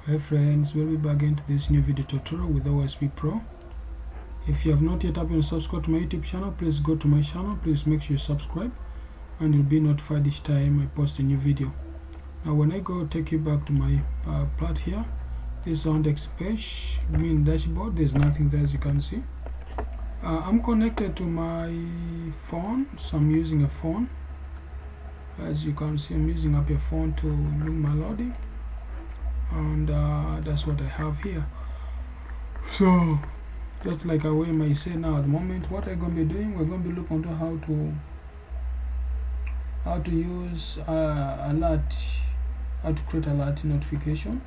Hi friends, welcome back into this new video tutorial with OSP Pro. If you have not yet happened to subscribe to my YouTube channel, please go to my channel. Please make sure you subscribe and you'll be notified each time I post a new video. Now when I go take you back to my plot here, this is on the page, main dashboard. There's nothing there as you can see. I'm connected to my phone, so I'm using a phone. As you can see, I'm using up a phone to do my loading, and that's what I have here. So that's like a way I say now at the moment. What I'm going to be doing, we're going to be looking into how to use alert, how to create alert notification.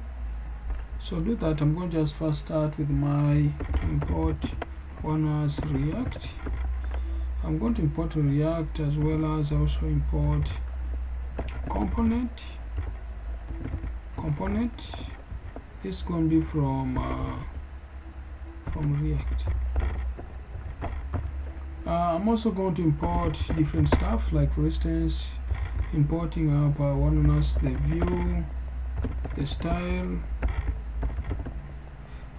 So to do that, I'm going to just first start with my import one as React. I'm going to import React as well as also import component. This is going to be from React. I'm also going to import different stuff, like for instance importing up one known as the view, the style,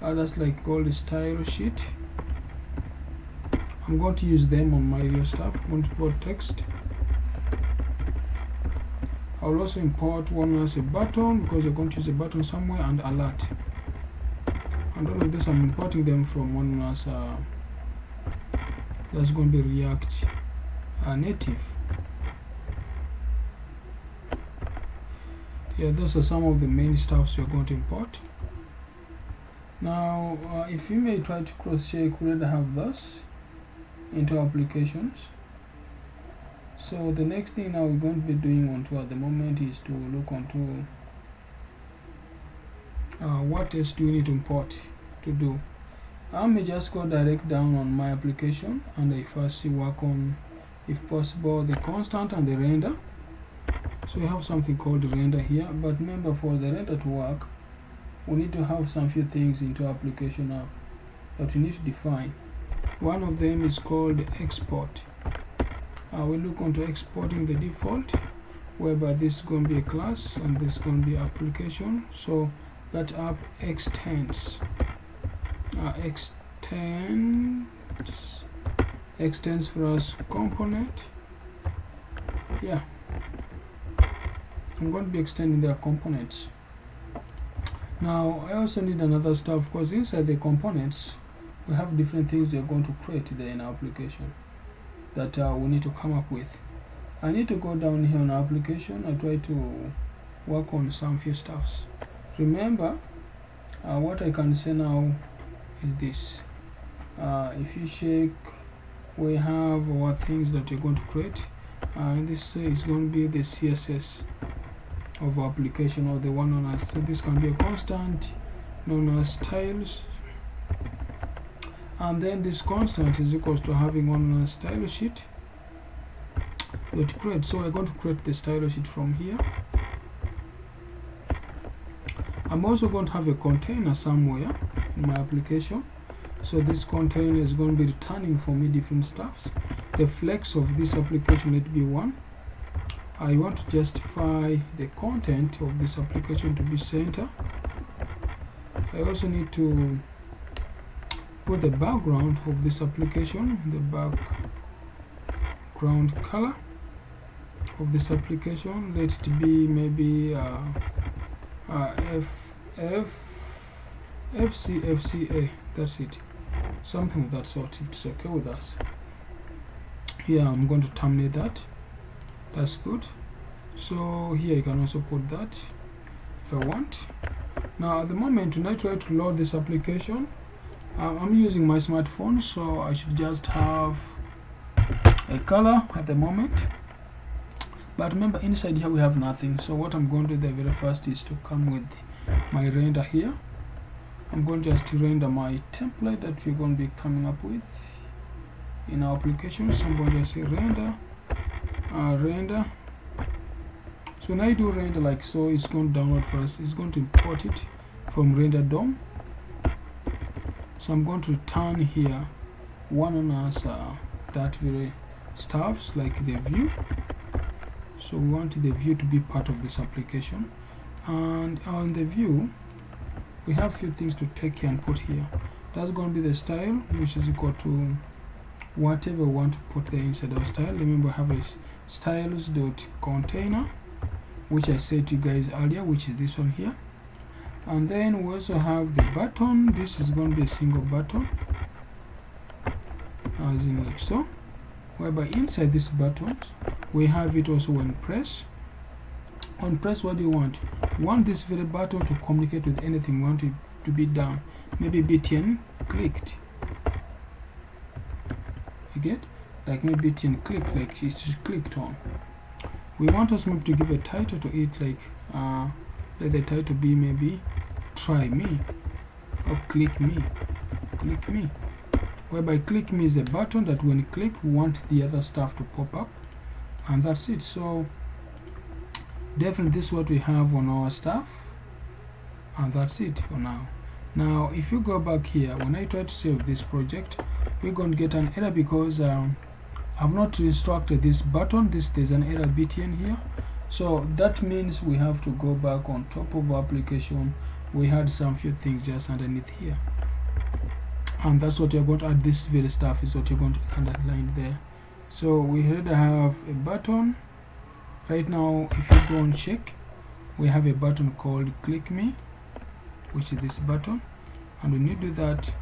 that's like called the style sheet. I'm going to use them on my real stuff. I'm going to import text. I will also import one as a button because you're going to use a button somewhere, and alert. And all of this I'm importing them from one as that's going to be React native. Yeah, those are some of the main stuffs you're going to import. Now if you may try to cross-share, you could have those into applications. So the next thing now we're going to be doing onto at the moment is to look onto what else do we need to import to do. I may just go direct down on my application, and I first work on, if possible, the constant and the render. So we have something called render here, but remember, for the render to work, we need to have some few things into application app that we need to define. One of them is called export. We look onto exporting the default, whereby this is going to be a class and this is going to be application. So that app extends for us component. Yeah, I'm going to be extending their components. Now I also need another stuff, because inside the components we have different things we are going to create there in our application that we need to come up with. I need to go down here on application and try to work on some few stuffs. Remember, what I can say now is this. If you check, we have our things that you're going to create, and this is going to be the CSS of our application, or the one known as, so this can be a constant known as styles, and then this constant is equals to having one style sheet to create. So we're going to create the style sheet from here. I'm also going to have a container somewhere in my application, so this container is going to be returning for me different stuffs. The flex of this application let be 1. I want to justify the content of this application to be center. I also need to put the background of this application, the background color of this application, let it be maybe FCA, that's it, something of that sort. It's okay with us. Here I'm going to terminate that. That's good. So here you can also put that if I want. Now at the moment, when I try to load this application, I'm using my smartphone, so I should just have a color at the moment. But remember, inside here we have nothing. So what I'm going to do the very first is to come with my render here. I'm going to just render my template that we're going to be coming up with in our application. So I'm going to say render. So when I do render like so, it's going to download first. It's going to import it from render DOM. So I'm going to return here one on us that very stuffs like the view. So we want the view to be part of this application, and on the view we have few things to take here and put here. That's going to be the style, which is equal to whatever we want to put there inside our style. Remember, I have a styles.container, which I said to you guys earlier, which is this one here. And then we also have the button. This is going to be a single button, as in like so, whereby inside this button we have it also when press. On press, what do you want? You want this very button to communicate with anything you want it to be done. Maybe btn clicked. You get? Like maybe btn clicked, like it's clicked on. We want us maybe to give a title to it, like let the title be maybe try me or click me. Click me. Whereby click me is a button that when you click, we want the other stuff to pop up, and that's it. So definitely this is what we have on our stuff, and that's it for now. Now if you go back here, when I try to save this project, we're going to get an error because I've not instructed this button. There's an error btn here, so that means we have to go back on top of our application. We had some few things just underneath here, and that's what you're going to add. This very stuff is what you're going to underline there. So we already have a button. Right now, if you go and check, we have a button called click me, which is this button, and when you do that,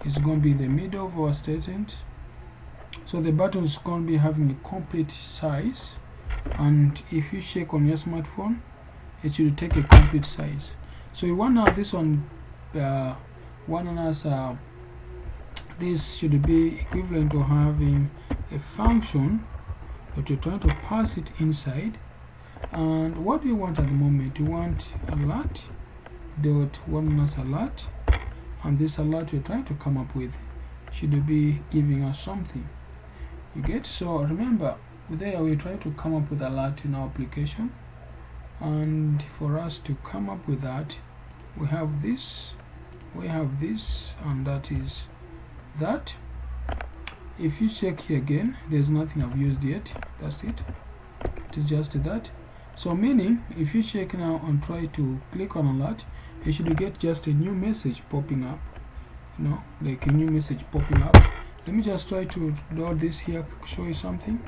it's going to be in the middle of our statement. So the button is going to be having a complete size, and if you check on your smartphone, it should take a complete size. So you want to have this one, this should be equivalent to having a function that you're trying to pass it inside. And what do you want at the moment? You want alert dot alert, and this alert you're trying to come up with should be giving us something. You get? So remember, there we're trying to come up with alert in our application, and for us to come up with that, we have this, and that is that. If you check here again, there's nothing I've used yet. That's it. It is just that. So meaning, if you check now and try to click on alert, you should get just a new message popping up. You know, like a new message popping up. Let me just try to do this here, show you something.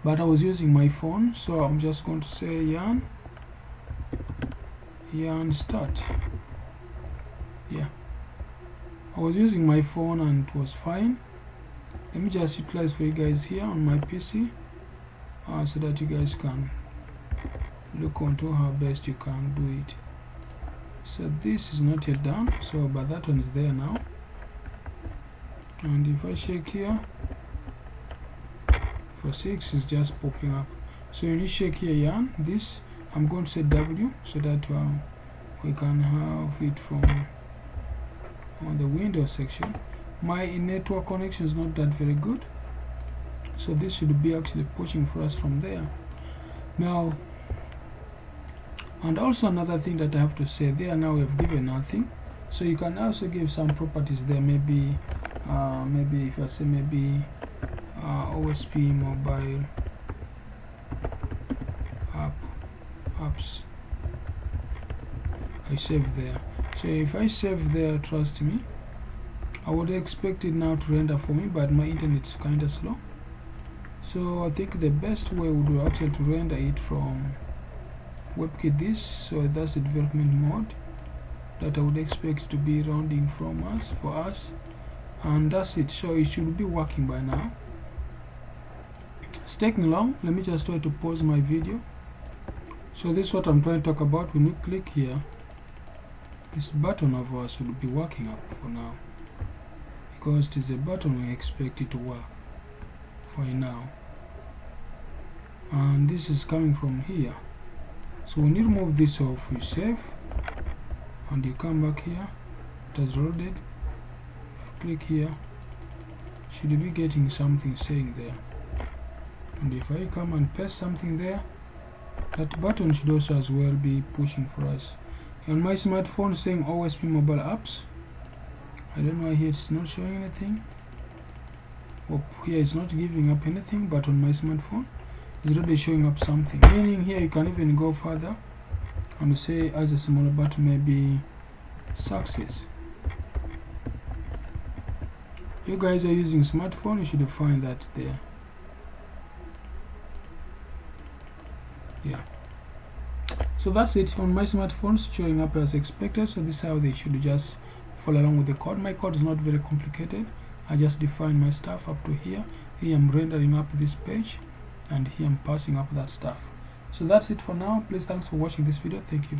But I was using my phone, so I'm just going to say yarn start. Yeah, I was using my phone and it was fine. Let me just utilize for you guys here on my PC, so that you guys can look onto how best you can do it. So this is not yet done, so but that one is there now. And if I shake here, for 6 is just popping up. So when you shake here yarn, this I'm going to say W, so that we can have it from on the Windows section. My network connection is not that very good, so this should be actually pushing for us from there now. And also another thing that I have to say, there now we have given nothing, so you can also give some properties there. Maybe if I say maybe OSP mobile apps, I save there. So if I save there, trust me, I would expect it now to render for me, but my internet's kinda slow. So I think the best way would be actually to render it from WebKit this. So that's the development mode that I would expect to be rounding from us for us, and that's it. So it should be working by now. It's taking long. Let me just try to pause my video. So this is what I'm trying to talk about. When you click here, this button of ours will be working up for now, because it is a button we expect it to work for now, and this is coming from here. So when you remove this off, you save and you come back here, it has loaded. Click here, should be getting something saying there, and if I come and paste something there, that button should also as well be pushing for us. On my smartphone saying OSP mobile apps, I don't know why here it's not showing anything. Well, here it's not giving up anything, but on my smartphone it's already showing up something, meaning here you can even go further and say as a smaller button maybe success. You guys are using smartphone, you should find that there. Yeah, so that's it. On my smartphones showing up as expected. So this is how they should just follow along with the code. My code is not very complicated. I just define my stuff up to here. Here I'm rendering up this page, and here I'm passing up that stuff. So that's it for now. Please, thanks for watching this video. Thank you.